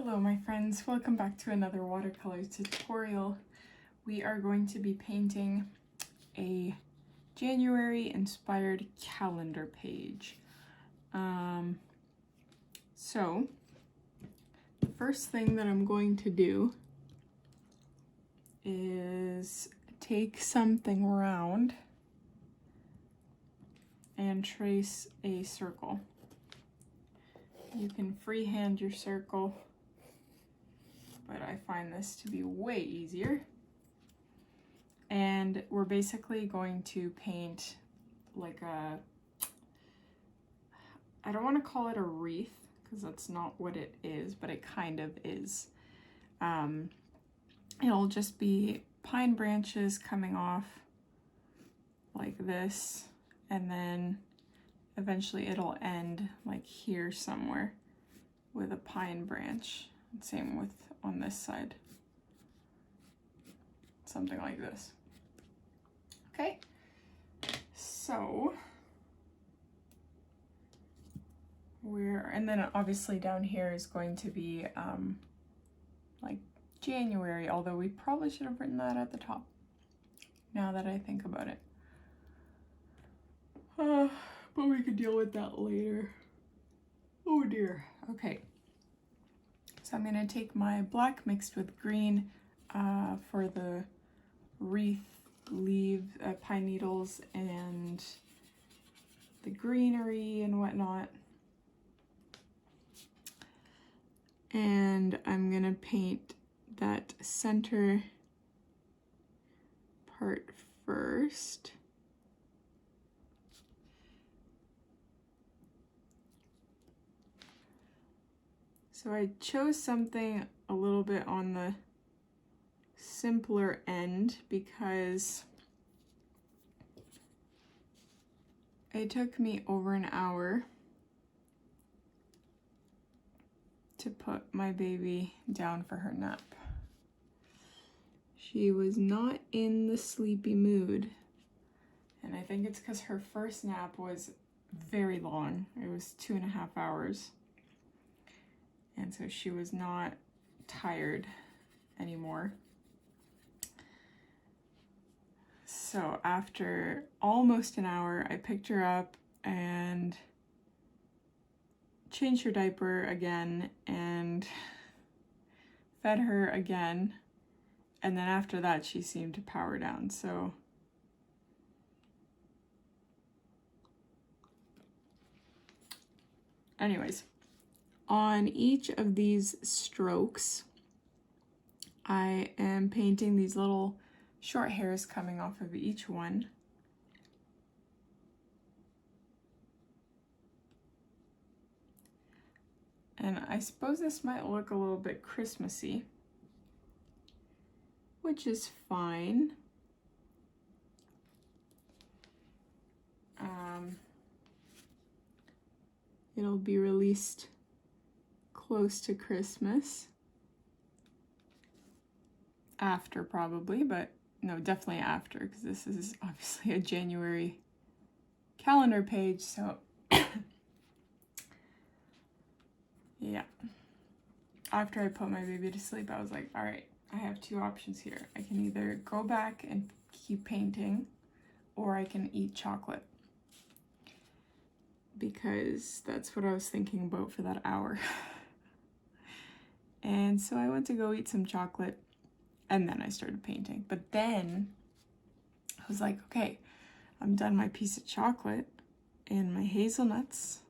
Hello my friends, welcome back to another watercolor tutorial. We are going to be painting a January inspired calendar page. So the first thing that I'm going to do is take something round and trace a circle. You can freehand your circle, but I find this to be way easier. And we're basically going to paint like I don't want to call it a wreath because that's not what it is, but it kind of is. It'll just be pine branches coming off like this, and then eventually it'll end like here somewhere with a pine branch. Same with on this side. Something like this. Okay, so and then obviously down here is going to be like January, although we probably should have written that at the top, now that I think about it. But we could deal with that later. Oh dear. Okay. So I'm going to take my black mixed with green for the wreath pine needles and the greenery and whatnot. And I'm going to paint that center part first. So I chose something a little bit on the simpler end because it took me over an hour to put my baby down for her nap. She was not in the sleepy mood, and I think it's because her first nap was very long. It was 2.5 hours. And so she was not tired anymore. So after almost an hour, I picked her up and changed her diaper again and fed her again. And then after that, she seemed to power down. So anyways, on each of these strokes, I am painting these little short hairs coming off of each one. And I suppose this might look a little bit Christmassy, which is fine. It'll be released close to Christmas. After probably, but no, definitely after, because this is obviously a January calendar page, so yeah. After I put my baby to sleep, I was like, all right, I have two options here. I can either go back and keep painting, or I can eat chocolate, because that's what I was thinking about for that hour. And so I went to go eat some chocolate, and then I started painting. But then I was like, okay, I'm done my piece of chocolate and my hazelnuts.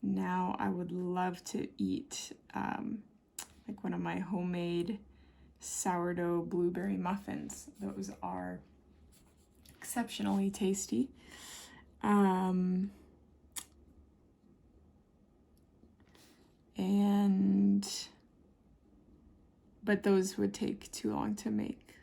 Now I would love to eat like one of my homemade sourdough blueberry muffins. Those are exceptionally tasty. But those would take too long to make,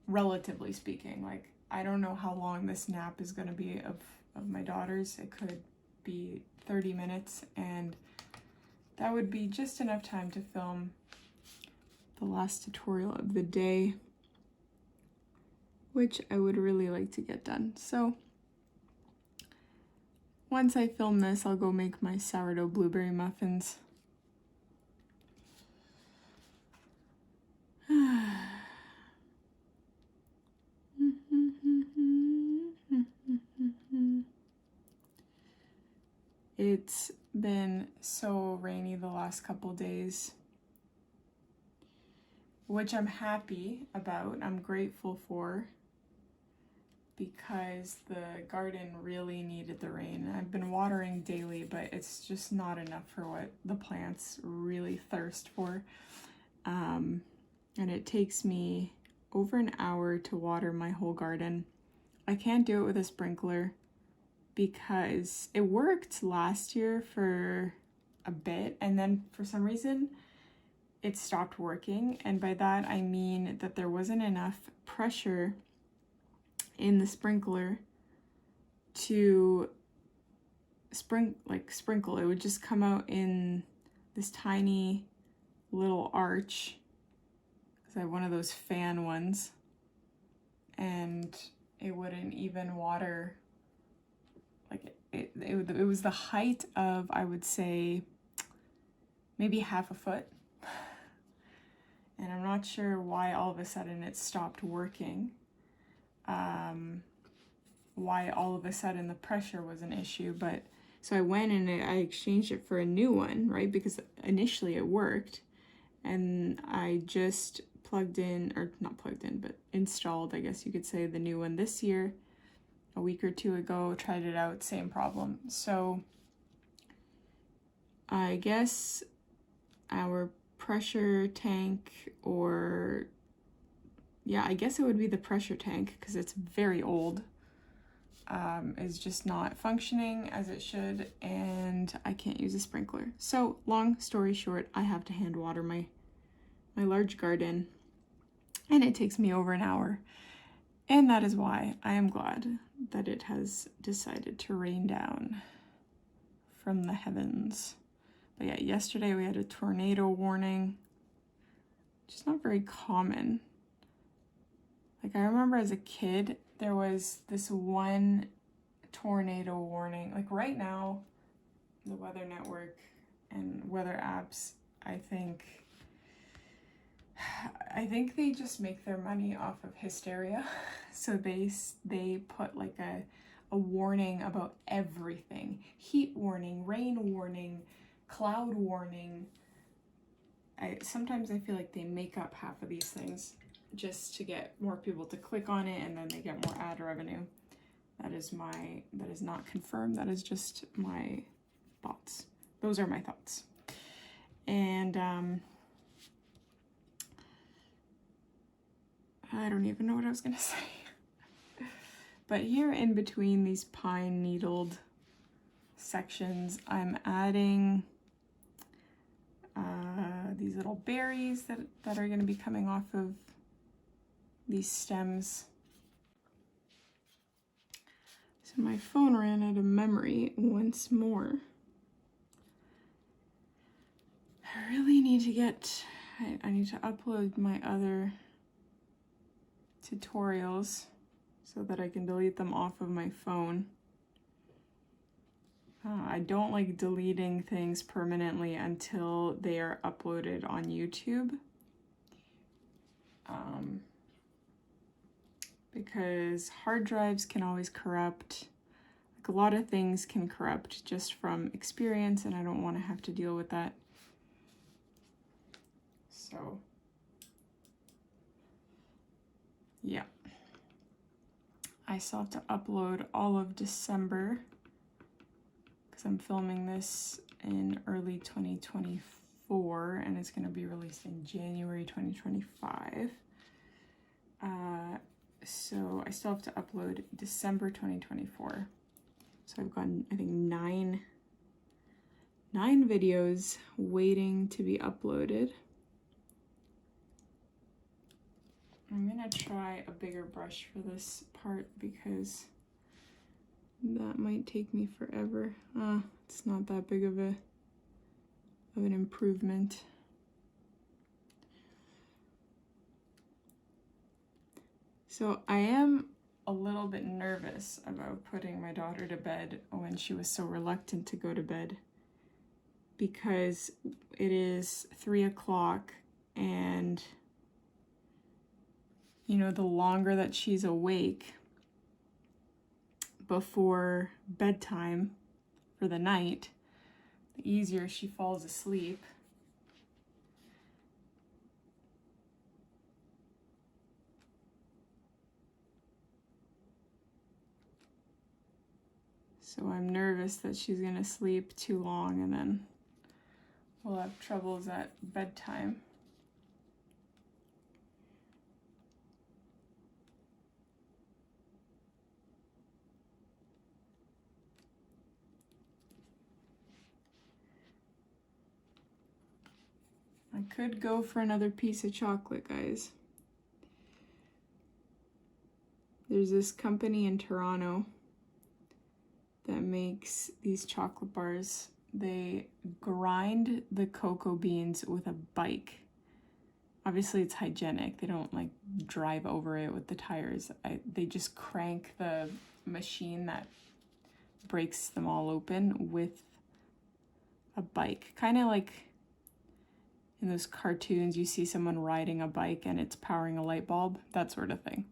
relatively speaking. Like, I don't know how long this nap is going to be of my daughter's. It could be 30 minutes, and that would be just enough time to film the last tutorial of the day, which I would really like to get done. So once I film this, I'll go make my sourdough blueberry muffins It's been so rainy the last couple days, which I'm happy about, I'm grateful for, because the garden really needed the rain. I've been watering daily, but it's just not enough for what the plants really thirst for. And it takes me over an hour to water my whole garden. I can't do it with a sprinkler because it worked last year for a bit, and then for some reason it stopped working. And by that I mean that there wasn't enough pressure in the sprinkler to sprinkle. It would just come out in this tiny little arch, because I have one of those fan ones, and it wouldn't even water. Like it was the height of, I would say, maybe half a foot. And I'm not sure why all of a sudden it stopped working. Why all of a sudden the pressure was an issue, but so I went and I exchanged it for a new one, right? Because initially it worked, and I just plugged in, or not plugged in, but installed, I guess you could say, the new one this year, a week or two ago, tried it out, same problem. So I guess our pressure tank, or yeah, I guess it would be the pressure tank, because it's very old, is just not functioning as it should, and I can't use a sprinkler. So long story short, I have to hand water my large garden, and it takes me over an hour. And that is why I am glad that it has decided to rain down from the heavens. But yeah, yesterday we had a tornado warning, which is not very common. Like, I remember as a kid, there was this one tornado warning. Like right now, the Weather Network and weather apps, I think they just make their money off of hysteria. So they put like a warning about everything. Heat warning, rain warning, cloud warning. Sometimes I feel like they make up half of these things just to get more people to click on it, and then they get more ad revenue. That is not confirmed. That is just my thoughts. Those are my thoughts. And I don't even know what I was gonna say. But here in between these pine needled sections, I'm adding these little berries that are gonna be coming off of these stems. So my phone ran out of memory once more. I really need to I need to upload my other tutorials so that I can delete them off of my phone. I don't like deleting things permanently until they are uploaded on YouTube. Because hard drives can always corrupt. Like, a lot of things can corrupt just from experience, and I don't want to have to deal with that. So, yeah. I still have to upload all of December, because I'm filming this in early 2024, and it's going to be released in January 2025. So I still have to upload December 2024. So I've gotten, I think, nine videos waiting to be uploaded. I'm gonna try a bigger brush for this part, because that might take me forever. It's not that big of an improvement. So I am a little bit nervous about putting my daughter to bed when she was so reluctant to go to bed, because it is 3 o'clock, and you know, the longer that she's awake before bedtime for the night, the easier she falls asleep. So I'm nervous that she's gonna sleep too long and then we'll have troubles at bedtime. I could go for another piece of chocolate, guys. There's this company in Toronto that makes these chocolate bars. They grind the cocoa beans with a bike. Obviously it's hygienic. They don't like drive over it with the tires. They just crank the machine that breaks them all open with a bike. Kind of like in those cartoons you see someone riding a bike and it's powering a light bulb, that sort of thing.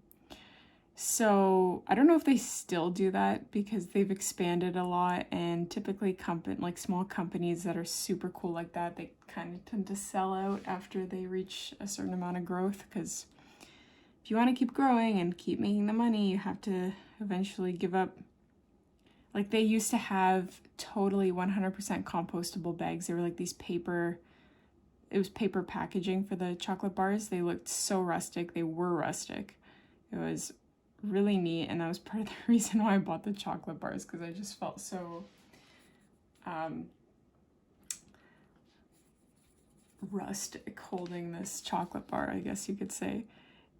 So I don't know if they still do that because they've expanded a lot, and typically like small companies that are super cool like that, they kind of tend to sell out after they reach a certain amount of growth, because if you want to keep growing and keep making the money, you have to eventually give up. Like they used to have totally 100% compostable bags. They were like these paper, it was paper packaging for the chocolate bars. They looked so rustic. They were rustic. It was really neat, and that was part of the reason why I bought the chocolate bars, because I just felt so rustic holding this chocolate bar, I guess you could say.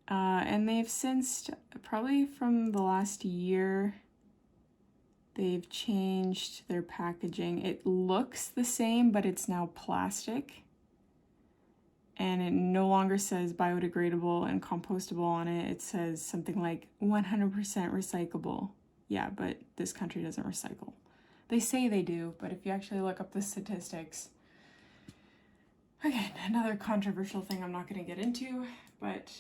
And they've since, probably from the last year, they've changed their packaging. It looks the same, but it's now plastic. And it no longer says biodegradable and compostable on it. It says something like 100% recyclable. Yeah, but this country doesn't recycle. They say they do, but if you actually look up the statistics, again, another controversial thing I'm not going to get into, but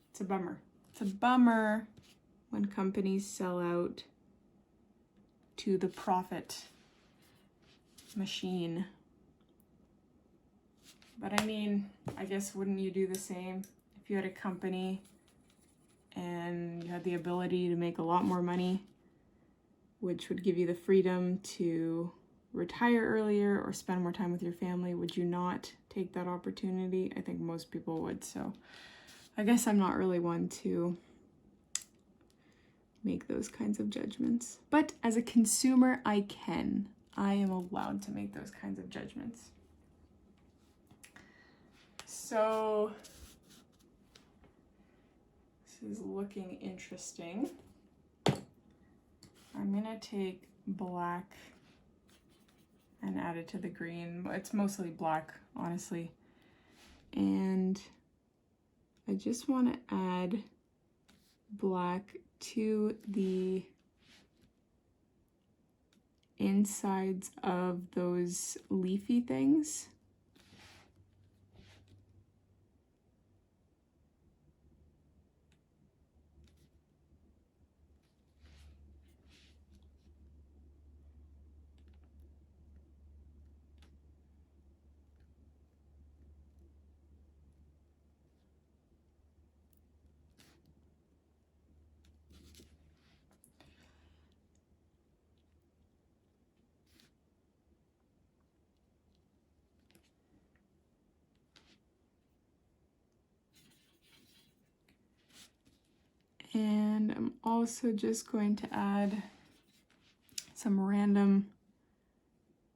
it's a bummer. It's a bummer when companies sell out to the profit machine. But I mean, I guess wouldn't you do the same if you had a company and you had the ability to make a lot more money, which would give you the freedom to retire earlier or spend more time with your family? Would you not take that opportunity? I think most people would. So I guess I'm not really one to make those kinds of judgments. But as a consumer, I am allowed to make those kinds of judgments. So this is looking interesting. I'm gonna take black and add it to the green. It's mostly black, honestly. And I just want to add black to the insides of those leafy things. And I'm also just going to add some random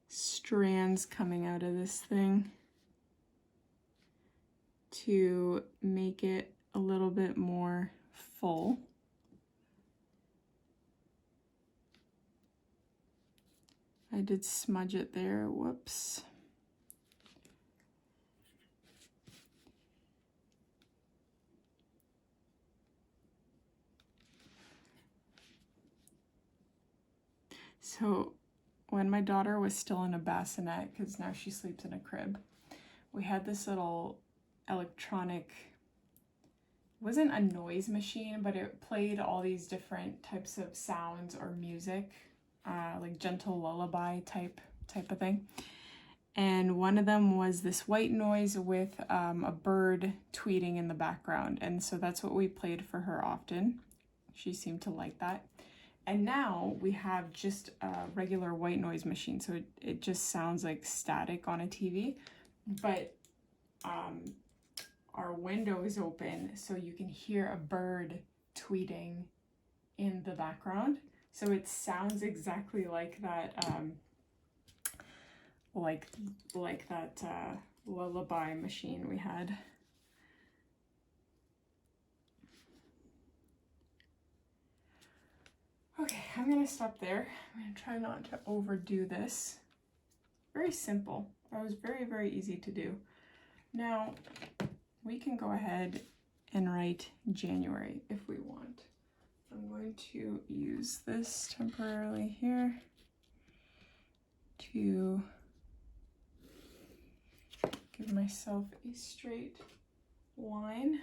strands coming out of this thing to make it a little bit more full. I did smudge it there, whoops. So when my daughter was still in a bassinet, because now she sleeps in a crib, we had this little electronic, it wasn't a noise machine, but it played all these different types of sounds or music like gentle lullaby type of thing. And one of them was this white noise with a bird tweeting in the background. And so that's what we played for her often. She seemed to like that. And now we have just a regular white noise machine. So it just sounds like static on a TV. But our window is open, so you can hear a bird tweeting in the background. So it sounds exactly like that, like that lullaby machine we had. Okay, I'm gonna stop there. I'm gonna try not to overdo this. Very simple. That was very, very easy to do. Now, we can go ahead and write January if we want. I'm going to use this temporarily here to give myself a straight line.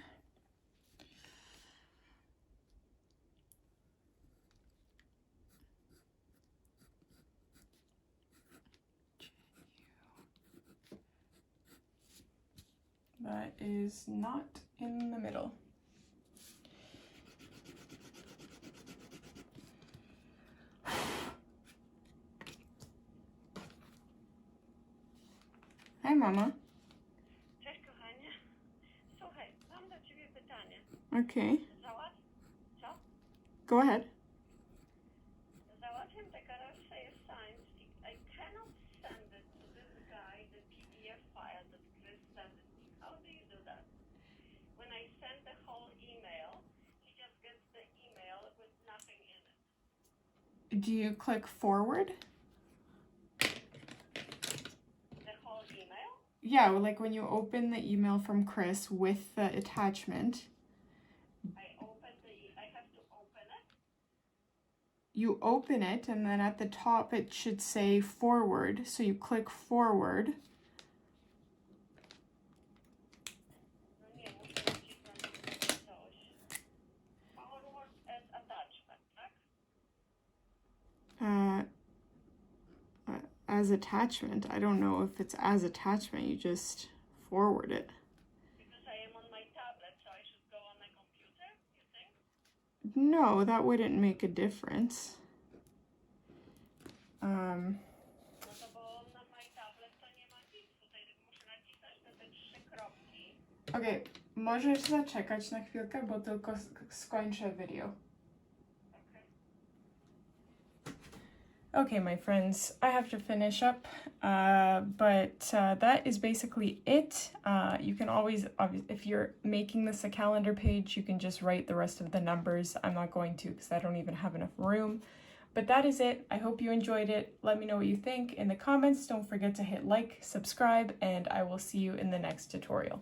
That is not in the middle. Hi, Mama. Cześć, kochanie. Słuchaj, mam do ciebie pytanie. Okay. Co? Go ahead. Załatwiam dekorację science. I cannot send it to this guy, the PDF file that Chris sent it me. How do you do that? When I send the whole email, he just gets the email with nothing in it. Do you click forward? Yeah, like when you open the email from Chris with the attachment. I have to open it? You open it, and then at the top it should say forward. So you click forward. Forward as attachment, tak? As attachment. I don't know if it's as attachment. You just forward it. Because I am on my tablet, so I should go on my computer, you think? No, that wouldn't make a difference. No to bo na my tablet to nie ma nic. Tutaj muszę nacisnąć te 3 kropki. Okay, możesz zaczekać na chwilkę, bo tylko skończę video. Okay, my friends, I have to finish up, but that is basically it. You can always, if you're making this a calendar page, you can just write the rest of the numbers. I'm not going to because I don't even have enough room. But that is it. I hope you enjoyed it. Let me know what you think in the comments. Don't forget to hit like, subscribe, and I will see you in the next tutorial.